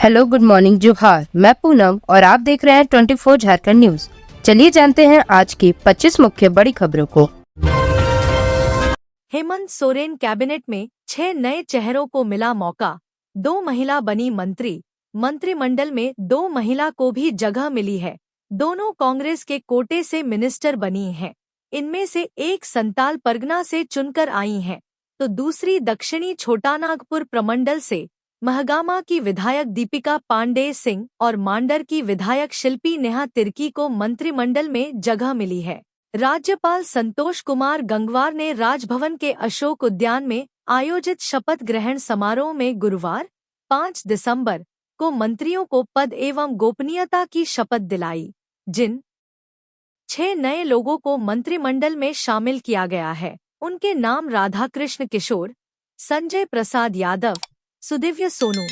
Hello, good morning, जोहार। मैं पूनम और आप देख रहे हैं 24 झारखंड न्यूज। चलिए जानते हैं आज की 25 मुख्य बड़ी खबरों को। हेमंत सोरेन कैबिनेट में 6 नए चेहरों को मिला मौका। 2 महिला बनी मंत्री। मंत्रिमंडल में 2 महिला को भी जगह मिली है। दोनों कांग्रेस के कोटे से मिनिस्टर बनी हैं। इनमें से एक संताल परगना से चुनकर आई हैं, तो दूसरी दक्षिणी छोटानागपुर प्रमंडल से महगामा की विधायक दीपिका पांडेय सिंह और मांडर की विधायक शिल्पी नेहा तिर्की को मंत्रिमंडल में जगह मिली है। राज्यपाल संतोष कुमार गंगवार ने राजभवन के अशोक उद्यान में आयोजित शपथ ग्रहण समारोह में गुरुवार 5 दिसंबर को मंत्रियों को पद एवं गोपनीयता की शपथ दिलाई। जिन 6 नए लोगों को मंत्रिमंडल में शामिल किया गया है, उनके नाम राधाकृष्ण किशोर, संजय प्रसाद यादव, सुदिव्य सोनू,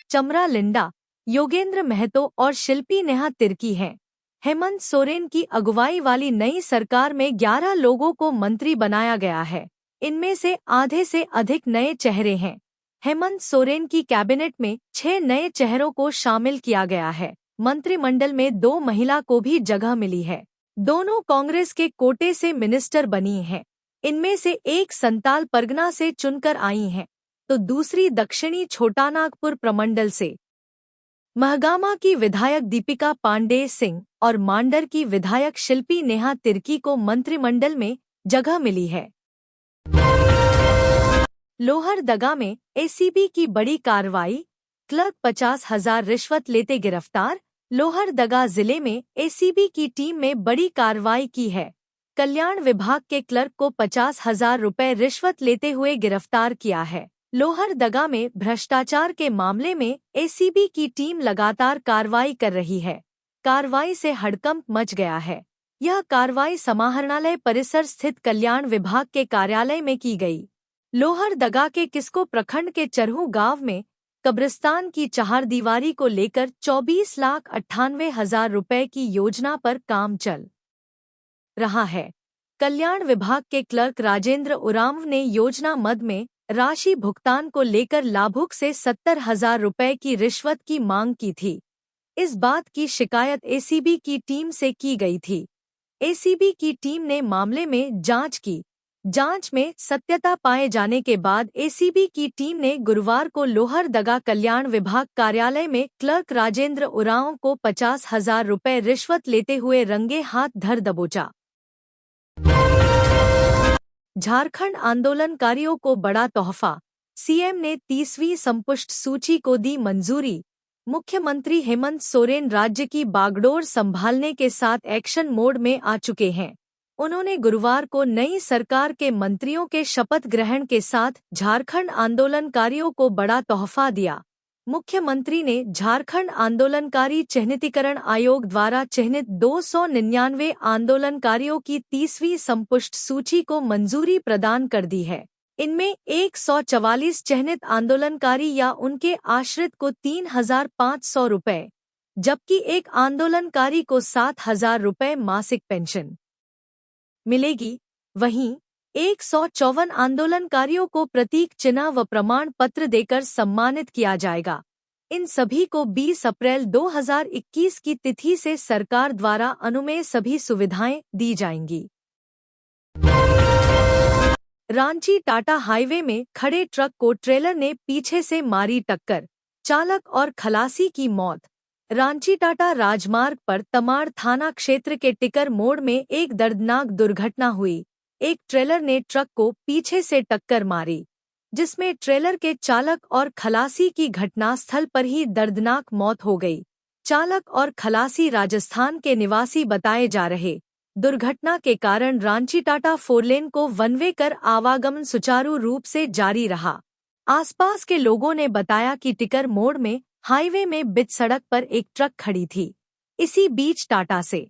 चमरा लिंडा, योगेंद्र महतो और शिल्पी नेहा तिर्की हैं। हेमंत सोरेन की अगुवाई वाली नई सरकार में 11 लोगों को मंत्री बनाया गया है। इनमें से आधे से अधिक नए चेहरे हैं। हेमंत सोरेन की कैबिनेट में 6 नए चेहरों को शामिल किया गया है। मंत्रिमंडल में 2 महिला को भी जगह मिली है। दोनों कांग्रेस के कोटे से मिनिस्टर बनी हैं। इनमें से एक संताल परगना से चुनकर आई हैं, तो दूसरी दक्षिणी छोटानागपुर प्रमंडल से। महगामा की विधायक दीपिका पांडेय सिंह और मांडर की विधायक शिल्पी नेहा तिर्की को मंत्रिमंडल में जगह मिली है। लोहरदगा में एसीबी की बड़ी कार्रवाई। क्लर्क 50,000 रिश्वत लेते गिरफ्तार। लोहरदगा जिले में एसीबी की टीम में बड़ी कार्रवाई की है। कल्याण विभाग के क्लर्क को 50,000 रुपए रिश्वत लेते हुए गिरफ्तार किया है। लोहरदगा में भ्रष्टाचार के मामले में एसीबी की टीम लगातार कार्रवाई कर रही है। कार्रवाई से हड़कंप मच गया है। यह कार्रवाई समाहरणालय परिसर स्थित कल्याण विभाग के कार्यालय में की गई। लोहरदगा के किस्को प्रखंड के चरहू गांव में कब्रिस्तान की चहारदीवारी को लेकर 24,98,000 रुपए की योजना पर काम चल रहा है। कल्याण विभाग के क्लर्क राजेंद्र उरांव ने योजना मद में राशि भुगतान को लेकर लाभुक से 70,000 रुपए की रिश्वत की मांग की थी। इस बात की शिकायत एसीबी की टीम से की गई थी। एसीबी की टीम ने मामले में जांच की। जांच में सत्यता पाए जाने के बाद एसीबी की टीम ने गुरुवार को लोहरदगा कल्याण विभाग कार्यालय में क्लर्क राजेंद्र उरांव को 50,000 रुपए रिश्वत लेते हुए रंगे हाथ धर दबोचा। झारखंड आंदोलनकारियों को बड़ा तोहफा। सीएम ने 30वीं संपुष्ट सूची को दी मंजूरी। मुख्यमंत्री हेमंत सोरेन राज्य की बागडोर संभालने के साथ एक्शन मोड में आ चुके हैं। उन्होंने गुरुवार को नई सरकार के मंत्रियों के शपथ ग्रहण के साथ झारखंड आंदोलनकारियों को बड़ा तोहफा दिया। मुख्यमंत्री ने झारखंड आंदोलनकारी चिह्नितीकरण आयोग द्वारा चिह्नित 299 आंदोलनकारियों की 30वीं संपुष्ट सूची को मंजूरी प्रदान कर दी है। इनमें 144 चिह्नित आंदोलनकारी या उनके आश्रित को 3,500 रुपए, जबकि एक आंदोलनकारी को 7,000 रुपए मासिक पेंशन मिलेगी। वहीं 154 आंदोलनकारियों को प्रतीक चिन्ह व प्रमाण पत्र देकर सम्मानित किया जाएगा। इन सभी को 20 अप्रैल 2021 की तिथि से सरकार द्वारा अनुमेय सभी सुविधाएं दी जाएंगी। रांची टाटा हाईवे में खड़े ट्रक को ट्रेलर ने पीछे से मारी टक्कर, चालक और खलासी की मौत। रांची टाटा राजमार्ग पर तमाड़ थाना क्षेत्र के टिकर मोड़ में एक दर्दनाक दुर्घटना हुई। एक ट्रेलर ने ट्रक को पीछे से टक्कर मारी, जिसमें ट्रेलर के चालक और खलासी की घटनास्थल पर ही दर्दनाक मौत हो गई। चालक और खलासी राजस्थान के निवासी बताए जा रहे। दुर्घटना के कारण रांची टाटा फोरलेन को वन वे कर आवागमन सुचारू रूप से जारी रहा। आसपास के लोगों ने बताया कि टिकर मोड़ में हाईवे में बिच सड़क पर एक ट्रक खड़ी थी। इसी बीच टाटा से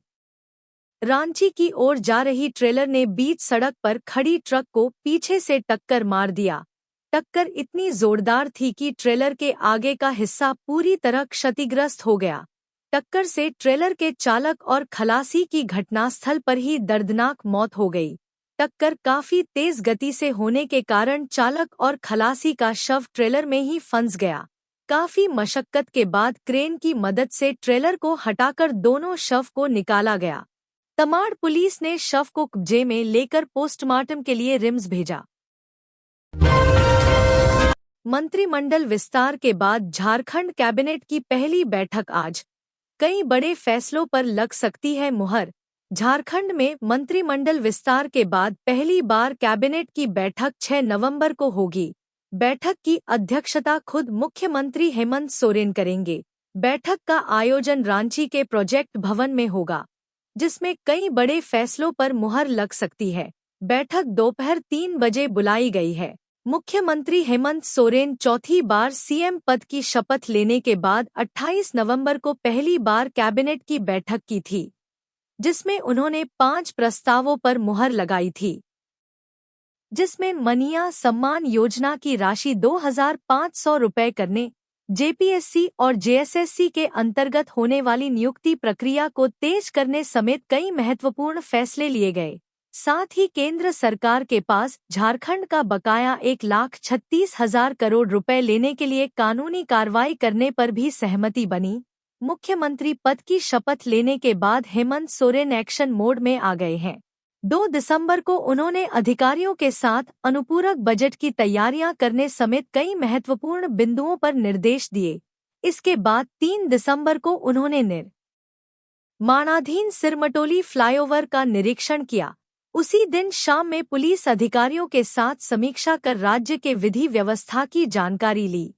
रांची की ओर जा रही ट्रेलर ने बीच सड़क पर खड़ी ट्रक को पीछे से टक्कर मार दिया। टक्कर इतनी जोरदार थी कि ट्रेलर के आगे का हिस्सा पूरी तरह क्षतिग्रस्त हो गया। टक्कर से ट्रेलर के चालक और खलासी की घटनास्थल पर ही दर्दनाक मौत हो गई। टक्कर काफी तेज गति से होने के कारण चालक और खलासी का शव ट्रेलर में ही फंस गया। काफी मशक्कत के बाद क्रेन की मदद से ट्रेलर को हटाकर दोनों शव को निकाला गया। तमाड़ पुलिस ने शव को कब्जे में लेकर पोस्टमार्टम के लिए रिम्स भेजा। मंत्रिमंडल विस्तार के बाद झारखंड कैबिनेट की पहली बैठक आज। कई बड़े फैसलों पर लग सकती है मुहर। झारखंड में मंत्रिमंडल विस्तार के बाद पहली बार कैबिनेट की बैठक 6 नवंबर को होगी। बैठक की अध्यक्षता खुद मुख्यमंत्री हेमंत सोरेन करेंगे। बैठक का आयोजन रांची के प्रोजेक्ट भवन में होगा, जिसमें कई बड़े फैसलों पर मुहर लग सकती है। बैठक दोपहर 3 बजे बुलाई गई है। मुख्यमंत्री हेमंत सोरेन चौथी बार सीएम पद की शपथ लेने के बाद 28 नवंबर को पहली बार कैबिनेट की बैठक की थी, जिसमें उन्होंने 5 प्रस्तावों पर मुहर लगाई थी, जिसमें मनिया सम्मान योजना की राशि 2,500 रुपये करने, जेपीएससी और जेएसएससी के अंतर्गत होने वाली नियुक्ति प्रक्रिया को तेज करने समेत कई महत्वपूर्ण फैसले लिए गए। साथ ही केंद्र सरकार के पास झारखंड का बकाया 1,36,000 करोड़ रुपए लेने के लिए कानूनी कार्रवाई करने पर भी सहमति बनी। मुख्यमंत्री पद की शपथ लेने के बाद हेमंत सोरेन एक्शन मोड में आ गए हैं। 2 दिसंबर को उन्होंने अधिकारियों के साथ अनुपूरक बजट की तैयारियां करने समेत कई महत्वपूर्ण बिंदुओं पर निर्देश दिए। इसके बाद 3 दिसंबर को उन्होंने निर्माणाधीन सिरमटोली फ्लाईओवर का निरीक्षण किया। उसी दिन शाम में पुलिस अधिकारियों के साथ समीक्षा कर राज्य के विधि व्यवस्था की जानकारी ली।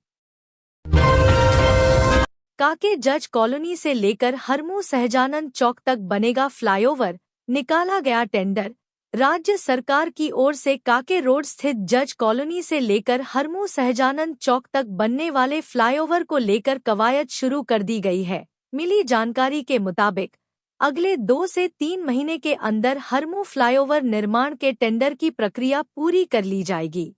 काके जज कॉलोनी से लेकर हरमू सहजानंद चौक तक बनेगा फ्लाईओवर, निकाला गया टेंडर। राज्य सरकार की ओर से काके रोड स्थित जज कॉलोनी से लेकर हरमू सहजानंद चौक तक बनने वाले फ्लाईओवर को लेकर कवायद शुरू कर दी गई है। मिली जानकारी के मुताबिक अगले 2 से 3 महीने के अंदर हरमू फ्लाईओवर निर्माण के टेंडर की प्रक्रिया पूरी कर ली जाएगी।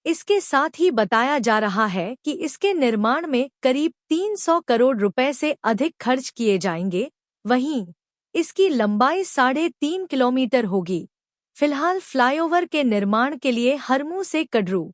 इसके साथ ही बताया जा रहा है कि इसके निर्माण में करीब 300 करोड़ रुपए से अधिक खर्च किए जाएंगे। वहीं इसकी लंबाई 3.5 किलोमीटर होगी। फिलहाल फ्लाईओवर के निर्माण के लिए हरमू से कड्रू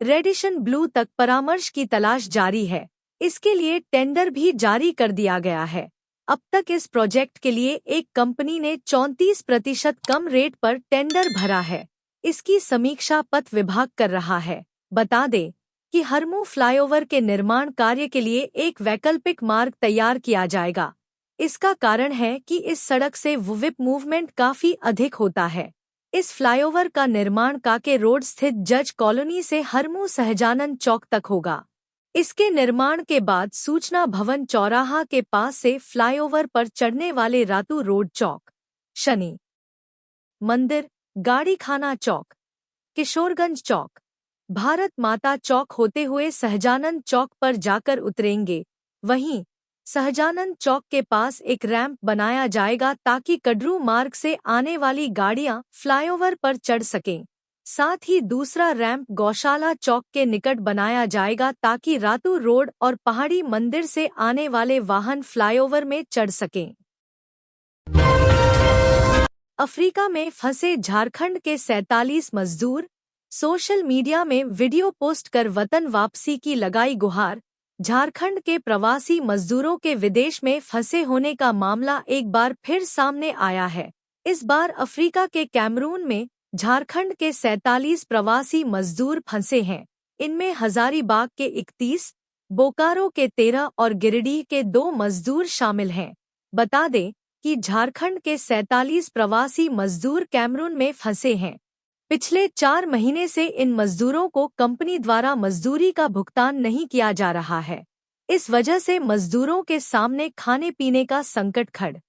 रेडिशन ब्लू तक परामर्श की तलाश जारी है। इसके लिए टेंडर भी जारी कर दिया गया है। अब तक इस प्रोजेक्ट के लिए एक कंपनी ने 34% कम रेट पर टेंडर भरा है। इसकी समीक्षा पथ विभाग कर रहा है। बता दें कि हरमू फ्लाईओवर के निर्माण कार्य के लिए एक वैकल्पिक मार्ग तैयार किया जाएगा। इसका कारण है कि इस सड़क से विप मूवमेंट काफी अधिक होता है। इस फ्लाईओवर का निर्माण काके रोड स्थित जज कॉलोनी से हरमू सहजानंद चौक तक होगा। इसके निर्माण के बाद सूचना भवन चौराहा के पास से फ्लाईओवर पर चढ़ने वाले रातू रोड चौक, शनि मंदिर, गाड़ी खाना चौक, किशोरगंज चौक, भारत माता चौक होते हुए सहजानंद चौक पर जाकर उतरेंगे। वहीं सहजानंद चौक के पास एक रैंप बनाया जाएगा ताकि कड्रू मार्ग से आने वाली गाड़ियां फ्लाईओवर पर चढ़ सकें। साथ ही दूसरा रैंप गौशाला चौक के निकट बनाया जाएगा ताकि रातू रोड और पहाड़ी मंदिर से आने वाले वाहन फ्लाईओवर में चढ़ सकें। अफ्रीका में फंसे झारखंड के 47 मजदूर, सोशल मीडिया में वीडियो पोस्ट कर वतन वापसी की लगाई गुहार। झारखंड के प्रवासी मजदूरों के विदेश में फंसे होने का मामला एक बार फिर सामने आया है। इस बार अफ्रीका के कैमरून में झारखंड के 47 प्रवासी मजदूर फंसे हैं। इनमें हजारीबाग के 31, बोकारो के 13 और गिरिडीह के 2 मजदूर शामिल हैं। बता दें कि झारखंड के 47 प्रवासी मजदूर कैमरून में फंसे हैं। पिछले 4 महीने से इन मजदूरों को कंपनी द्वारा मजदूरी का भुगतान नहीं किया जा रहा है। इस वजह से मजदूरों के सामने खाने पीने का संकट खड़ा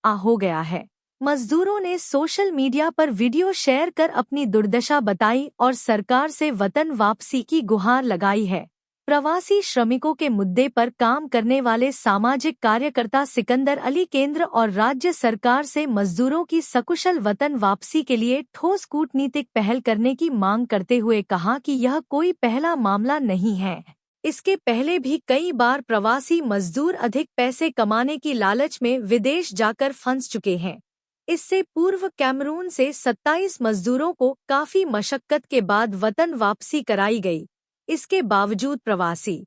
हो गया है। मजदूरों ने सोशल मीडिया पर वीडियो शेयर कर अपनी दुर्दशा बताई और सरकार से वतन वापसी की गुहार लगाई है। प्रवासी श्रमिकों के मुद्दे पर काम करने वाले सामाजिक कार्यकर्ता सिकंदर अली केंद्र और राज्य सरकार से मजदूरों की सकुशल वतन वापसी के लिए ठोस कूटनीतिक पहल करने की मांग करते हुए कहा कि यह कोई पहला मामला नहीं है। इसके पहले भी कई बार प्रवासी मजदूर अधिक पैसे कमाने की लालच में विदेश जाकर फंस चुके हैं। इससे पूर्व कैमरून से 27 मजदूरों को काफी मशक्कत के बाद वतन वापसी कराई गई। इसके बावजूद प्रवासी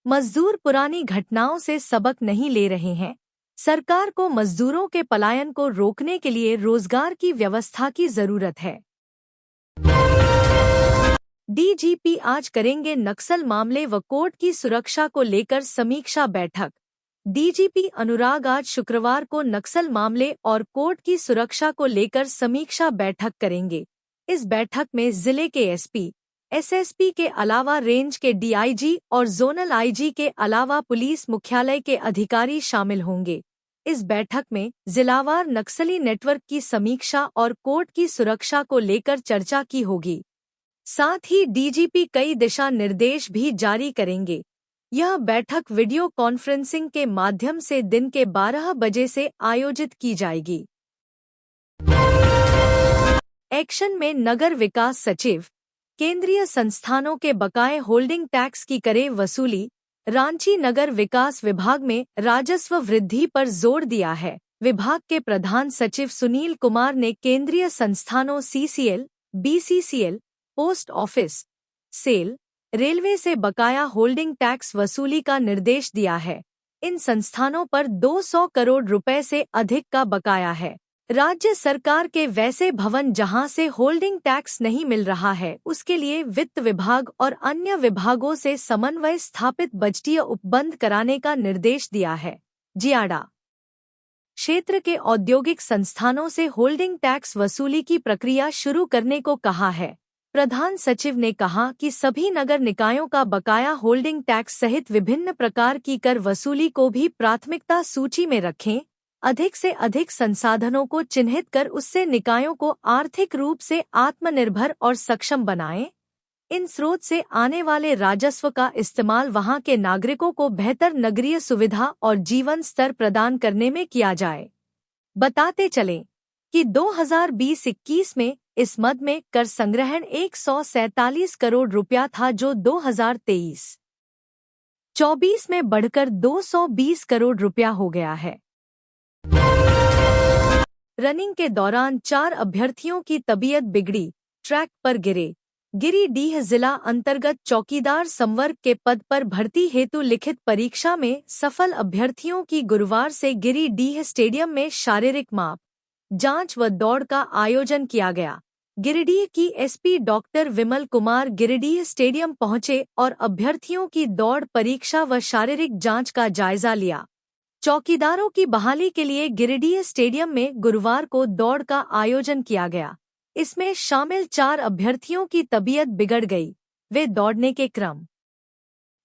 मजदूर पुरानी घटनाओं से सबक नहीं ले रहे हैं। सरकार को मजदूरों के पलायन को रोकने के लिए रोजगार की व्यवस्था की जरूरत है। डीजीपी आज करेंगे नक्सल मामले व कोर्ट की सुरक्षा को लेकर समीक्षा बैठक। डीजीपी अनुराग आज शुक्रवार को नक्सल मामले और कोर्ट की सुरक्षा को लेकर समीक्षा बैठक करेंगे। इस बैठक में जिले के एसपी, एसएसपी के अलावा रेंज के डीआईजी और जोनल आईजी के अलावा पुलिस मुख्यालय के अधिकारी शामिल होंगे। इस बैठक में जिलावार नक्सली नेटवर्क की समीक्षा और कोर्ट की सुरक्षा को लेकर चर्चा की होगी। साथ ही डीजीपी कई दिशा निर्देश भी जारी करेंगे। यह बैठक वीडियो कॉन्फ्रेंसिंग के माध्यम से दिन के 12 बजे से आयोजित की जाएगी। एक्शन में नगर विकास सचिव, केंद्रीय संस्थानों के बकाए होल्डिंग टैक्स की करे वसूली। रांची नगर विकास विभाग में राजस्व वृद्धि पर जोर दिया है। विभाग के प्रधान सचिव सुनील कुमार ने केंद्रीय संस्थानों CCL, BCCL, post office, SAIL, railway से बकाया होल्डिंग टैक्स वसूली का निर्देश दिया है। इन संस्थानों पर 200 करोड़ रुपए से अधिक का बकाया है। राज्य सरकार के वैसे भवन जहां से होल्डिंग टैक्स नहीं मिल रहा है, उसके लिए वित्त विभाग और अन्य विभागों से समन्वय स्थापित बजटीय उपबंध कराने का निर्देश दिया है। जियाड़ा क्षेत्र के औद्योगिक संस्थानों से होल्डिंग टैक्स वसूली की प्रक्रिया शुरू करने को कहा है। प्रधान सचिव ने कहा कि सभी नगर निकायों का बकाया होल्डिंग टैक्स सहित विभिन्न प्रकार की कर वसूली को भी प्राथमिकता सूची में रखें। अधिक से अधिक संसाधनों को चिन्हित कर उससे निकायों को आर्थिक रूप से आत्मनिर्भर और सक्षम बनाएं। इन स्रोत से आने वाले राजस्व का इस्तेमाल वहां के नागरिकों को बेहतर नगरीय सुविधा और जीवन स्तर प्रदान करने में किया जाए। बताते चलें कि 2020-21 में इस मद में कर संग्रहण 147 करोड़ रुपया था, जो 2023-24 में बढ़कर 220 करोड़ रुपया हो गया है। रनिंग के दौरान 4 अभ्यर्थियों की तबीयत बिगड़ी, ट्रैक पर गिरे। गिरिडीह जिला अंतर्गत चौकीदार संवर्ग के पद पर भर्ती हेतु लिखित परीक्षा में सफल अभ्यर्थियों की गुरुवार से गिरिडीह स्टेडियम में शारीरिक माप, जांच व दौड़ का आयोजन किया गया। गिरिडीह की SP doctor Vimal Kumar Giridih stadium पहुंचे और अभ्यर्थियों की दौड़, परीक्षा व शारीरिक जांच का जायजा लिया। चौकीदारों की बहाली के लिए गिरिडीह स्टेडियम में गुरुवार को दौड़ का आयोजन किया गया। इसमें शामिल 4 अभ्यर्थियों की तबीयत बिगड़ गई। वे दौड़ने के क्रम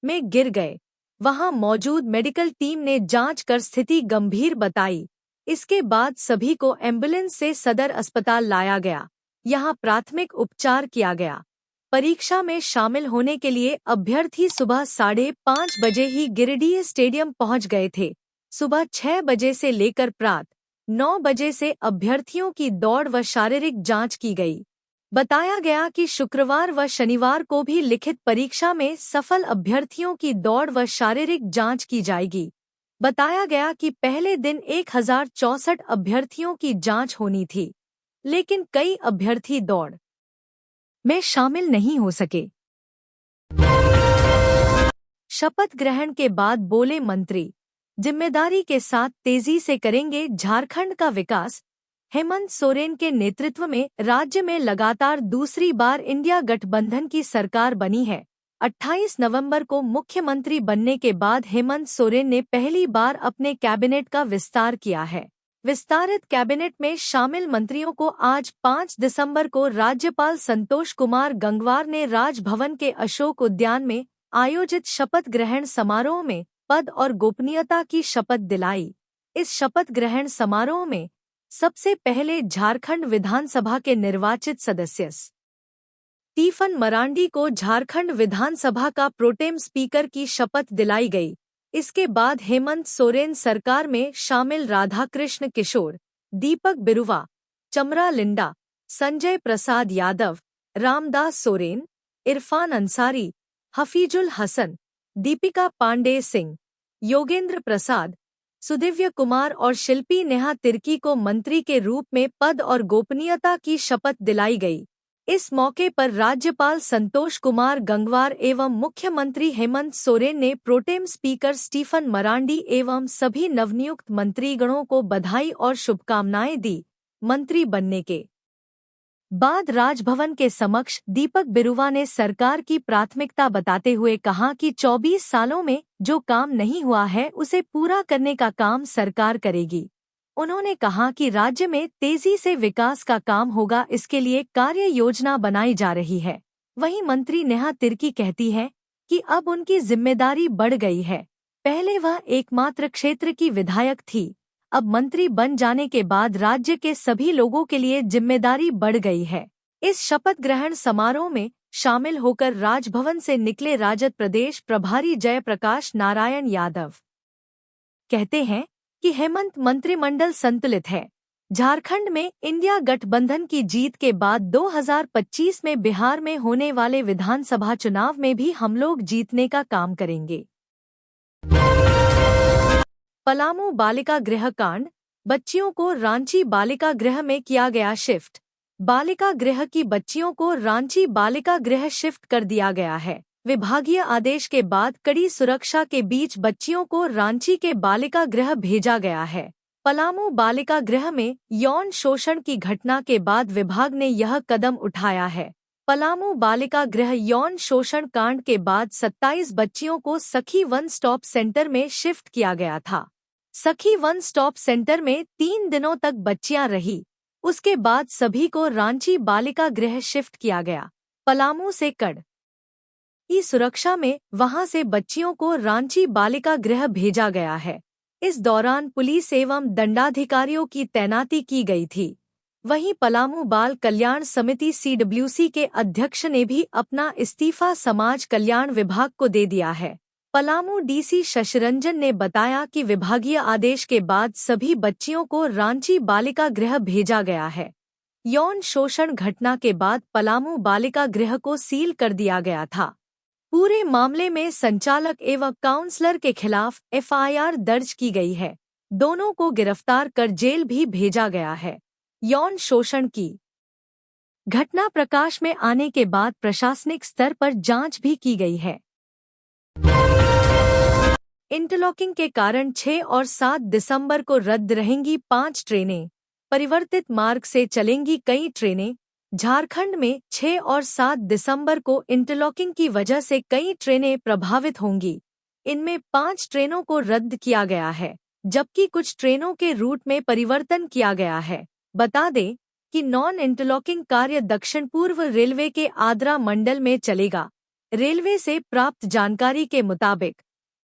में गिर गए। वहां मौजूद मेडिकल टीम ने जांच कर स्थिति गंभीर बताई। इसके बाद सभी को एम्बुलेंस से सदर अस्पताल लाया गया। यहां प्राथमिक उपचार किया गया। परीक्षा में शामिल होने के लिए अभ्यर्थी सुबह 5:30 बजे ही गिरिडीह स्टेडियम पहुंच गए थे। सुबह 6 बजे से लेकर प्रातः 9 बजे से अभ्यर्थियों की दौड़ व शारीरिक जांच की गई। बताया गया कि शुक्रवार व शनिवार को भी लिखित परीक्षा में सफल अभ्यर्थियों की दौड़ व शारीरिक जांच की जाएगी। बताया गया कि पहले दिन 1064 अभ्यर्थियों की जांच होनी थी, लेकिन कई अभ्यर्थी दौड़ में शामिल नहीं हो सके। शपथ ग्रहण के बाद बोले मंत्री, जिम्मेदारी के साथ तेजी से करेंगे झारखंड का विकास। हेमंत सोरेन के नेतृत्व में राज्य में लगातार दूसरी बार इंडिया गठबंधन की सरकार बनी है। 28 नवंबर को मुख्यमंत्री बनने के बाद हेमंत सोरेन ने पहली बार अपने कैबिनेट का विस्तार किया है। विस्तारित कैबिनेट में शामिल मंत्रियों को आज 5 दिसंबर को राज्यपाल संतोष कुमार गंगवार ने राजभवन के अशोक उद्यान में आयोजित शपथ ग्रहण समारोह में पद और गोपनीयता की शपथ दिलाई। इस शपथ ग्रहण समारोह में सबसे पहले झारखंड विधानसभा के निर्वाचित सदस्य स्टीफन मरांडी को झारखंड विधानसभा का प्रोटेम स्पीकर की शपथ दिलाई गई। इसके बाद हेमंत सोरेन सरकार में शामिल राधाकृष्ण किशोर, दीपक बिरुवा, चमरा लिंडा, संजय प्रसाद यादव, रामदास सोरेन, इरफान अंसारी, हफीजुल हसन, दीपिका पांडे सिंह, योगेंद्र प्रसाद, सुदिव्य कुमार और शिल्पी नेहा तिर्की को मंत्री के रूप में पद और गोपनीयता की शपथ दिलाई गई। इस मौके पर राज्यपाल संतोष कुमार गंगवार एवं मुख्यमंत्री हेमंत सोरेन ने प्रोटेम स्पीकर स्टीफन मरांडी एवं सभी नवनियुक्त मंत्रीगणों को बधाई और शुभकामनाएं दी। मंत्री बनने के बाद राजभवन के समक्ष दीपक बिरुवा ने सरकार की प्राथमिकता बताते हुए कहा कि 24 सालों में जो काम नहीं हुआ है उसे पूरा करने का काम सरकार करेगी। उन्होंने कहा कि राज्य में तेजी से विकास का काम होगा, इसके लिए कार्य योजना बनाई जा रही है। वहीं मंत्री नेहा तिर्की कहती है कि अब उनकी जिम्मेदारी बढ़ गई है। पहले वह एकमात्र क्षेत्र की विधायक थी, अब मंत्री बन जाने के बाद राज्य के सभी लोगों के लिए जिम्मेदारी बढ़ गई है। इस शपथ ग्रहण समारोह में शामिल होकर राजभवन से निकले राजद प्रदेश प्रभारी जयप्रकाश नारायण यादव कहते हैं कि हेमंत मंत्रिमंडल संतुलित है। झारखंड में इंडिया गठबंधन की जीत के बाद 2025 में बिहार में होने वाले विधानसभा चुनाव में भी हम लोग जीतने का काम करेंगे। पलामू बालिका गृह कांड, बच्चियों को रांची बालिका गृह में किया गया शिफ्ट। बालिका गृह की बच्चियों को रांची बालिका गृह शिफ्ट कर दिया गया है। विभागीय आदेश के बाद कड़ी सुरक्षा के बीच बच्चियों को रांची के बालिका गृह भेजा गया है। पलामू बालिका गृह में यौन शोषण की घटना के बाद विभाग ने यह कदम उठाया है। पलामू बालिका गृह यौन शोषण कांड के बाद 27 बच्चियों को सखी वन स्टॉप सेंटर में शिफ्ट किया गया था। सखी वन स्टॉप सेंटर में 3 दिनों तक बच्चियां रही, उसके बाद सभी को रांची बालिका गृह शिफ्ट किया गया। पलामू से कड़ी सुरक्षा में वहां से बच्चियों को रांची बालिका गृह भेजा गया है। इस दौरान पुलिस एवं दंडाधिकारियों की तैनाती की गई थी। वहीं पलामू बाल कल्याण समिति CWC के अध्यक्ष ने भी अपना इस्तीफा समाज कल्याण विभाग को दे दिया है। पलामू DC शशिरंजन ने बताया कि विभागीय आदेश के बाद सभी बच्चियों को रांची बालिका गृह भेजा गया है। यौन शोषण घटना के बाद पलामू बालिका गृह को सील कर दिया गया था। पूरे मामले में संचालक एवं काउंसलर के खिलाफ FIR दर्ज की गई है। दोनों को गिरफ्तार कर जेल भी भेजा गया है। यौन शोषण की घटना प्रकाश में आने के बाद प्रशासनिक स्तर पर जांच भी की गई है। इंटरलॉकिंग के कारण 6 और 7 दिसंबर को रद्द रहेंगी 5 ट्रेनें। परिवर्तित मार्ग से चलेंगी कई ट्रेनें। झारखंड में 6 और 7 दिसंबर को इंटरलॉकिंग की वजह से कई ट्रेनें प्रभावित होंगी। इनमें 5 ट्रेनों को रद्द किया गया है, जबकि कुछ ट्रेनों के रूट में परिवर्तन किया गया है। बता दें कि नॉन इंटरलॉकिंग कार्य दक्षिण पूर्व रेलवे के आद्रा मंडल में चलेगा। रेलवे से प्राप्त जानकारी के मुताबिक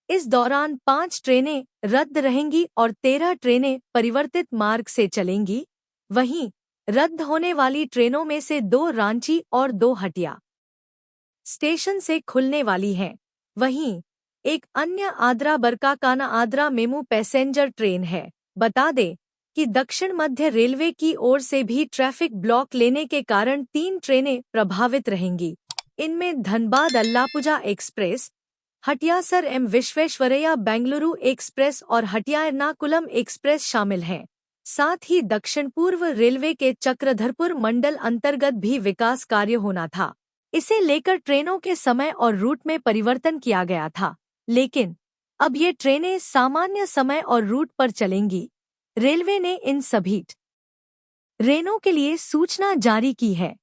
इस दौरान 5 ट्रेनें रद्द रहेंगी और 13 ट्रेनें परिवर्तित मार्ग से चलेंगी। वहीं रद्द होने वाली ट्रेनों में से 2 रांची और 2 हटिया स्टेशन से खुलने वाली हैं। वहीं एक अन्य Adra Barkakana Adra MEMU passenger train है। बता दें कि दक्षिण मध्य रेलवे की ओर से भी ट्रैफिक ब्लॉक लेने के कारण 3 ट्रेनें प्रभावित रहेंगी। इनमें Dhanbad Alappuzha express, Hatia Sir M Visvesvaraya Bengaluru express और हटिया एर्नाकुलम एक्सप्रेस शामिल हैं। साथ ही दक्षिण पूर्व रेलवे के चक्रधरपुर मंडल अंतर्गत भी विकास कार्य होना था। इसे लेकर ट्रेनों के समय और रूट में परिवर्तन किया गया था, लेकिन अब ये ट्रेनें सामान्य समय और रूट पर चलेंगी। रेलवे ने इन सभी ट्रेनों के लिए सूचना जारी की है।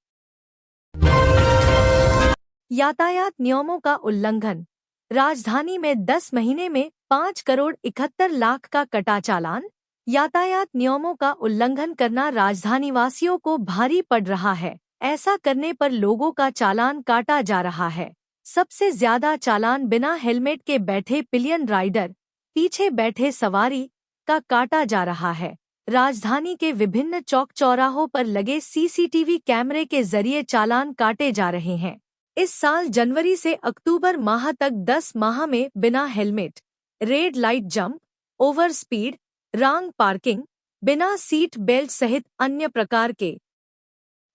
यातायात नियमों का उल्लंघन। राजधानी में 10 महीने में 5 करोड़ 71 लाख का कटा चालान। यातायात नियमों का उल्लंघन करना राजधानी वासियों को भारी पड़ रहा है। ऐसा करने पर लोगों का चालान काटा जा रहा है। सबसे ज्यादा चालान बिना हेलमेट के बैठे पिलियन राइडर, पीछे बैठे सवारी का काटा जा रहा है। राजधानी के विभिन्न चौक चौराहों पर लगे CCTV कैमरे के जरिए चालान काटे जा रहे हैं। इस साल जनवरी से अक्टूबर माह तक 10 माह में बिना helmet, red light jump, over speed, wrong parking, बिना सीट बेल्ट सहित अन्य प्रकार के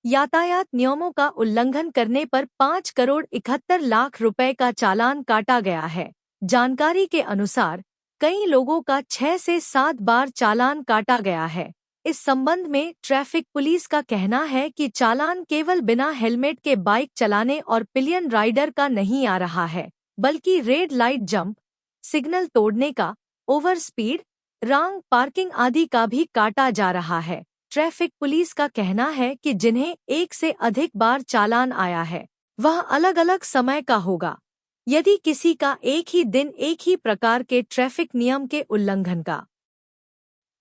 यातायात नियमों का उल्लंघन करने पर 5 करोड़ 71 लाख रुपए का चालान काटा गया है। जानकारी के अनुसार कई लोगों का 6 से 7 बार चालान काटा गया है। इस संबंध में ट्रैफिक पुलिस का कहना है कि चालान केवल बिना हेलमेट के बाइक चलाने और पिलियन राइडर का नहीं आ रहा है, बल्कि रेड लाइट जंप, सिग्नल तोड़ने का, ओवर स्पीड, रॉन्ग पार्किंग आदि का भी काटा जा रहा है। ट्रैफिक पुलिस का कहना है कि जिन्हें एक से अधिक बार चालान आया है वह अलग अलग समय का होगा। यदि किसी का एक ही दिन एक ही प्रकार के ट्रैफिक नियम के उल्लंघन का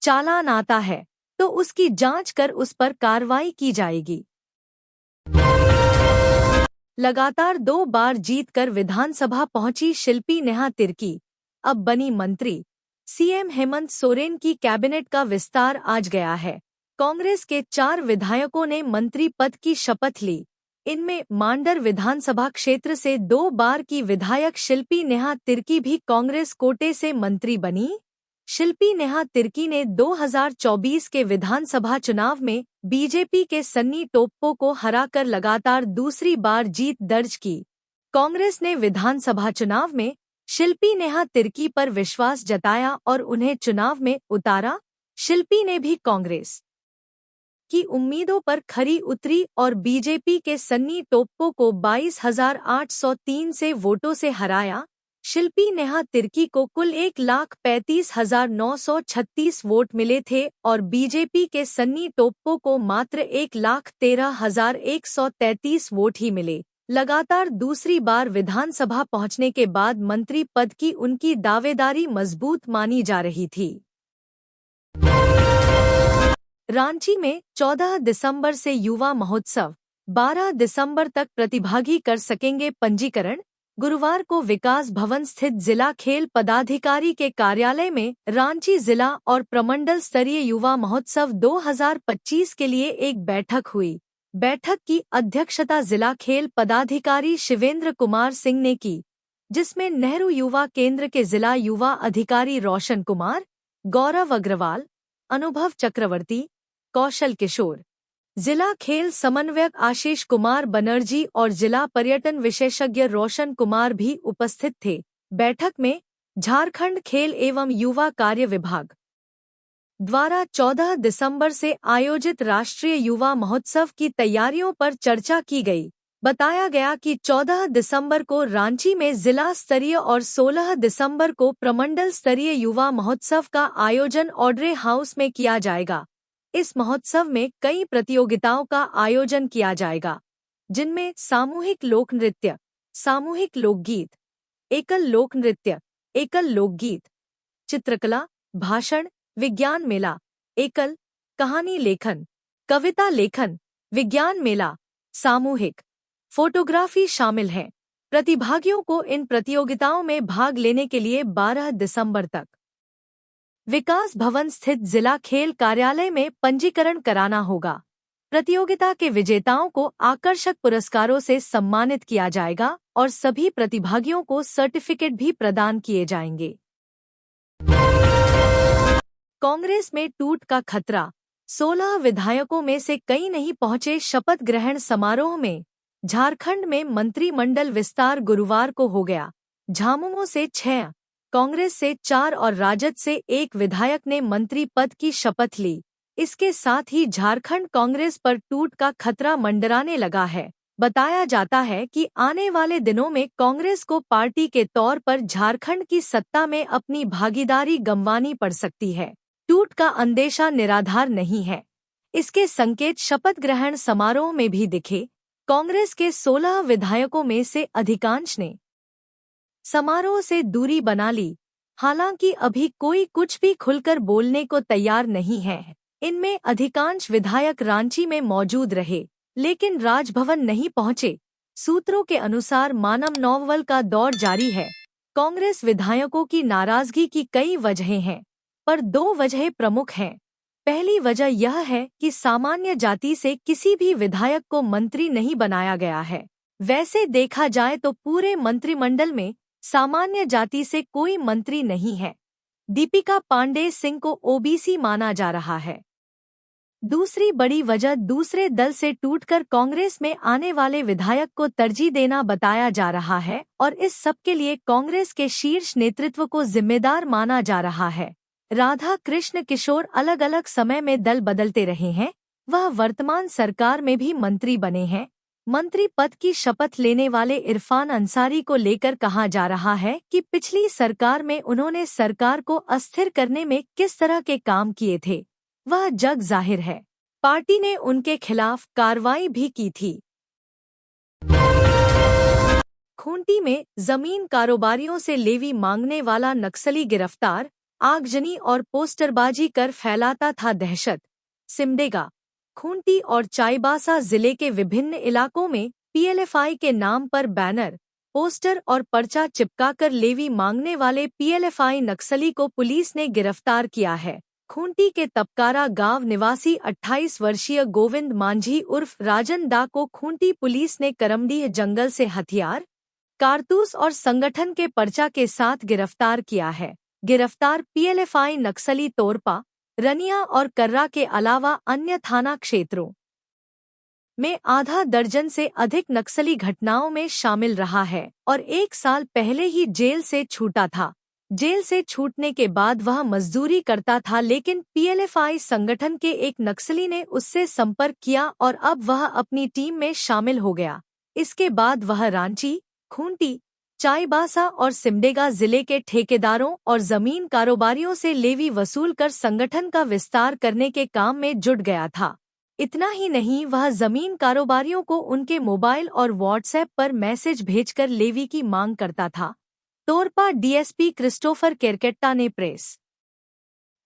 चालान आता है तो उसकी जांच कर उस पर कार्रवाई की जाएगी। लगातार 2 बार जीतकर विधानसभा पहुंची शिल्पी नेहा तिर्की, अब बनी मंत्री। सीएम हेमंत सोरेन की कैबिनेट का विस्तार आज गया है। कांग्रेस के 4 विधायकों ने मंत्री पद की शपथ ली। इनमें मांडर विधानसभा क्षेत्र से 2 बार की विधायक शिल्पी नेहा तिर्की भी कांग्रेस कोटे से मंत्री बनी। शिल्पी नेहा तिर्की ने 2024 के विधानसभा चुनाव में बीजेपी के सन्नी टोप्पो को हराकर लगातार दूसरी बार जीत दर्ज की। कांग्रेस ने विधानसभा चुनाव में शिल्पी नेहा तिर्की पर विश्वास जताया और उन्हें चुनाव में उतारा। शिल्पी ने भी कांग्रेस की उम्मीदों पर खरी उतरी और बीजेपी के सन्नी टोप्पो को 22,803 से वोटों से हराया। शिल्पी नेहा तिर्की को कुल 1,35,936 वोट मिले थे और बीजेपी के सन्नी टोप्पो को मात्र 1,13,133 वोट ही मिले। लगातार दूसरी बार विधानसभा पहुंचने के बाद मंत्री पद की उनकी दावेदारी मजबूत मानी जा रही थी। रांची में 14 दिसंबर से युवा महोत्सव, 12 दिसंबर तक प्रतिभागी कर सकेंगे पंजीकरण। गुरुवार को विकास भवन स्थित जिला खेल पदाधिकारी के कार्यालय में रांची जिला और प्रमंडल स्तरीय युवा महोत्सव 2025 के लिए एक बैठक हुई। बैठक की अध्यक्षता जिला खेल पदाधिकारी शिवेंद्र कुमार सिंह ने की, जिसमें नेहरू युवा केंद्र के जिला युवा अधिकारी रोशन कुमार, गौरव अग्रवाल, अनुभव चक्रवर्ती, कौशल किशोर, जिला खेल समन्वयक आशीष कुमार बनर्जी और जिला पर्यटन विशेषज्ञ रोशन कुमार भी उपस्थित थे। बैठक में झारखंड खेल एवं युवा कार्य विभाग द्वारा 14 दिसंबर से आयोजित राष्ट्रीय युवा महोत्सव की तैयारियों पर चर्चा की गई। बताया गया कि 14 दिसंबर को रांची में जिला स्तरीय और 16 दिसंबर को प्रमंडल स्तरीय युवा महोत्सव का आयोजन ऑड्रे हाउस में किया जाएगा। इस महोत्सव में कई प्रतियोगिताओं का आयोजन किया जाएगा, जिनमें सामूहिक लोक नृत्य, सामूहिक लोकगीत, एकल लोक नृत्य, एकल लोकगीत, चित्रकला, भाषण, विज्ञान मेला, एकल कहानी लेखन, कविता लेखन, विज्ञान मेला, सामूहिक फोटोग्राफी शामिल हैं। प्रतिभागियों को इन प्रतियोगिताओं में भाग लेने के लिए 12 दिसंबर तक विकास भवन स्थित जिला खेल कार्यालय में पंजीकरण कराना होगा। प्रतियोगिता के विजेताओं को आकर्षक पुरस्कारों से सम्मानित किया जाएगा और सभी प्रतिभागियों को सर्टिफिकेट भी प्रदान किए जाएंगे। कांग्रेस में टूट का खतरा, 16 विधायकों में से कई नहीं पहुंचे शपथ ग्रहण समारोह में। झारखंड में मंत्रिमंडल विस्तार गुरुवार को हो गया। झामुमो से 6, कांग्रेस से 4 और राजद से 1 विधायक ने मंत्री पद की शपथ ली। इसके साथ ही झारखंड कांग्रेस पर टूट का खतरा मंडराने लगा है। बताया जाता है कि आने वाले दिनों में कांग्रेस को पार्टी के तौर पर झारखंड की सत्ता में अपनी भागीदारी गंवानी पड़ सकती है। टूट का अंदेशा निराधार नहीं है। इसके संकेत शपथ ग्रहण समारोह में भी दिखे। कांग्रेस के 16 विधायकों में से अधिकांश ने समारोह से दूरी बना ली। हालांकि अभी कोई कुछ भी खुलकर बोलने को तैयार नहीं है। इनमें अधिकांश विधायक रांची में मौजूद रहे, लेकिन राजभवन नहीं पहुंचे। सूत्रों के अनुसार मानव नौवल का दौर जारी है। कांग्रेस विधायकों की नाराजगी की कई वजहें हैं, पर 2 वजहें प्रमुख हैं। पहली वजह यह है कि सामान्य जाति से किसी भी विधायक को मंत्री नहीं बनाया गया है। वैसे देखा जाए तो पूरे मंत्रिमंडल में सामान्य जाति से कोई मंत्री नहीं है। दीपिका पांडे सिंह को ओबीसी माना जा रहा है। दूसरी बड़ी वजह दूसरे दल से टूटकर कांग्रेस में आने वाले विधायक को तरजीह देना बताया जा रहा है और इस सब के लिए कांग्रेस के शीर्ष नेतृत्व को जिम्मेदार माना जा रहा है। राधा कृष्ण किशोर अलग अलग समय में दल बदलते रहे हैं। वह वर्तमान सरकार में भी मंत्री बने हैं। मंत्री पद की शपथ लेने वाले इरफान अंसारी को लेकर कहा जा रहा है कि पिछली सरकार में उन्होंने सरकार को अस्थिर करने में किस तरह के काम किए थे, वह जग जाहिर है। पार्टी ने उनके खिलाफ कार्रवाई भी की थी। खूंटी में जमीन कारोबारियों से लेवी मांगने वाला नक्सली गिरफ्तार। आगजनी और पोस्टरबाजी कर फैलाता था दहशत। सिमडेगा, खूंटी और चाईबासा जिले के विभिन्न इलाकों में पीएलएफआई के नाम पर बैनर, पोस्टर और पर्चा चिपकाकर लेवी मांगने वाले पीएलएफआई नक्सली को पुलिस ने गिरफ्तार किया है। खूंटी के तपकारा गांव निवासी 28 वर्षीय गोविंद मांझी उर्फ राजन दा को खूंटी पुलिस ने करमडीह जंगल से हथियार, कारतूस और संगठन के पर्चा के साथ गिरफ्तार किया है। गिरफ्तार पीएलएफआई नक्सली तोरपा, रनिया और कर्रा के अलावा अन्य थाना क्षेत्रों में आधा दर्जन से अधिक नक्सली घटनाओं में शामिल रहा है और 1 साल पहले ही जेल से छूटा था। जेल से छूटने के बाद वह मजदूरी करता था, लेकिन पीएलएफआई संगठन के एक नक्सली ने उससे संपर्क किया और अब वह अपनी टीम में शामिल हो गया। इसके बाद वह रांची, खूंटी, चाईबासा और सिमडेगा जिले के ठेकेदारों और जमीन कारोबारियों से लेवी वसूल कर संगठन का विस्तार करने के काम में जुट गया था। इतना ही नहीं, वह जमीन कारोबारियों को उनके मोबाइल और व्हाट्सएप पर मैसेज भेजकर लेवी की मांग करता था। तोरपा डीएसपी क्रिस्टोफर केरकेट्टा ने प्रेस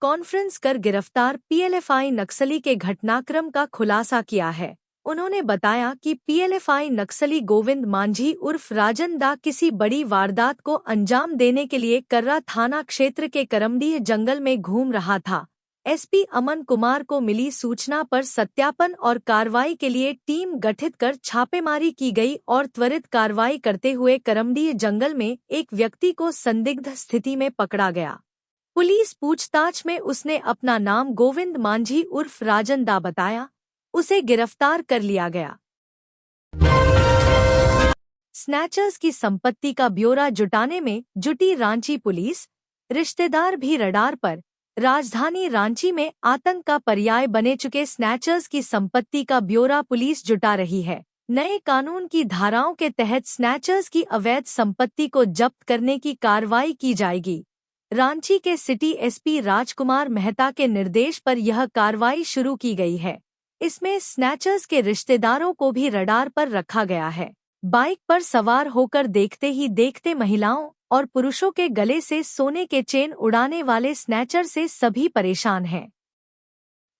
कॉन्फ्रेंस कर गिरफ्तार पीएलएफआई नक्सली के घटनाक्रम का खुलासा किया है। उन्होंने बताया कि पीएलएफआई नक्सली गोविंद मांझी उर्फ राजन दा किसी बड़ी वारदात को अंजाम देने के लिए कर्रा थाना क्षेत्र के करमडीह जंगल में घूम रहा था। एसपी अमन कुमार को मिली सूचना पर सत्यापन और कार्रवाई के लिए टीम गठित कर छापेमारी की गई और त्वरित कार्रवाई करते हुए करमडीह जंगल में एक व्यक्ति को संदिग्ध स्थिति में पकड़ा गया। पुलिस पूछताछ में उसने अपना नाम गोविंद मांझी उर्फ राजन दा बताया। उसे गिरफ्तार कर लिया गया। स्नैचर्स की संपत्ति का ब्यौरा जुटाने में जुटी रांची पुलिस। रिश्तेदार भी रडार पर। राजधानी रांची में आतंक का पर्याय बने चुके स्नैचर्स की संपत्ति का ब्यौरा पुलिस जुटा रही है। नए कानून की धाराओं के तहत स्नैचर्स की अवैध संपत्ति को जब्त करने की कार्रवाई की जाएगी। रांची के सिटी एसपी राजकुमार मेहता के निर्देश पर यह कार्रवाई शुरू की गई है। इसमें स्नैचर्स के रिश्तेदारों को भी रडार पर रखा गया है। बाइक पर सवार होकर देखते ही देखते महिलाओं और पुरुषों के गले से सोने के चेन उड़ाने वाले स्नैचर से सभी परेशान हैं।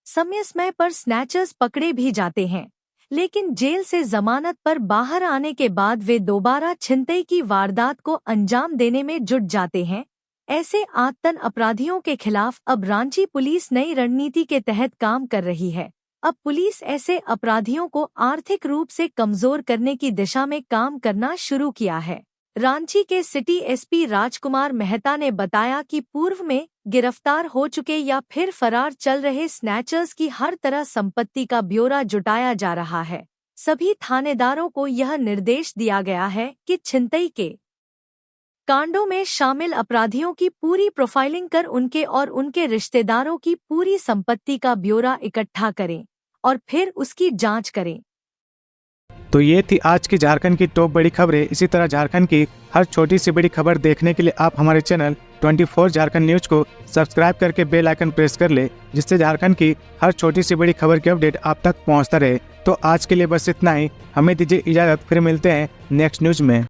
समय समय पर स्नैचर्स पकड़े भी जाते हैं, लेकिन जेल से जमानत पर बाहर आने के बाद वे दोबारा छिनतई की वारदात को अंजाम देने में जुट जाते हैं। ऐसे आतंक अपराधियों के खिलाफ अब रांची पुलिस नई रणनीति के तहत काम कर रही है। अब पुलिस ऐसे अपराधियों को आर्थिक रूप से कमजोर करने की दिशा में काम करना शुरू किया है। रांची के सिटी एसपी राजकुमार मेहता ने बताया कि पूर्व में गिरफ्तार हो चुके या फिर फरार चल रहे स्नैचर्स की हर तरह संपत्ति का ब्यौरा जुटाया जा रहा है। सभी थानेदारों को यह निर्देश दिया गया है कि छिनतई के कांडों में शामिल अपराधियों की पूरी प्रोफाइलिंग कर उनके और उनके रिश्तेदारों की पूरी संपत्ति का ब्यौरा इकट्ठा करें और फिर उसकी जांच करें। तो ये थी आज की झारखंड की टॉप बड़ी खबरें। इसी तरह झारखंड की हर छोटी सी बड़ी खबर देखने के लिए आप हमारे चैनल 24 झारखंड न्यूज को सब्सक्राइब करके बेल आइकन प्रेस कर ले, जिससे झारखंड की हर छोटी सी बड़ी खबर की अपडेट आप तक पहुंचता रहे। तो आज के लिए बस इतना ही। हमें दीजिए इजाजत, फिर मिलते हैं नेक्स्ट न्यूज में।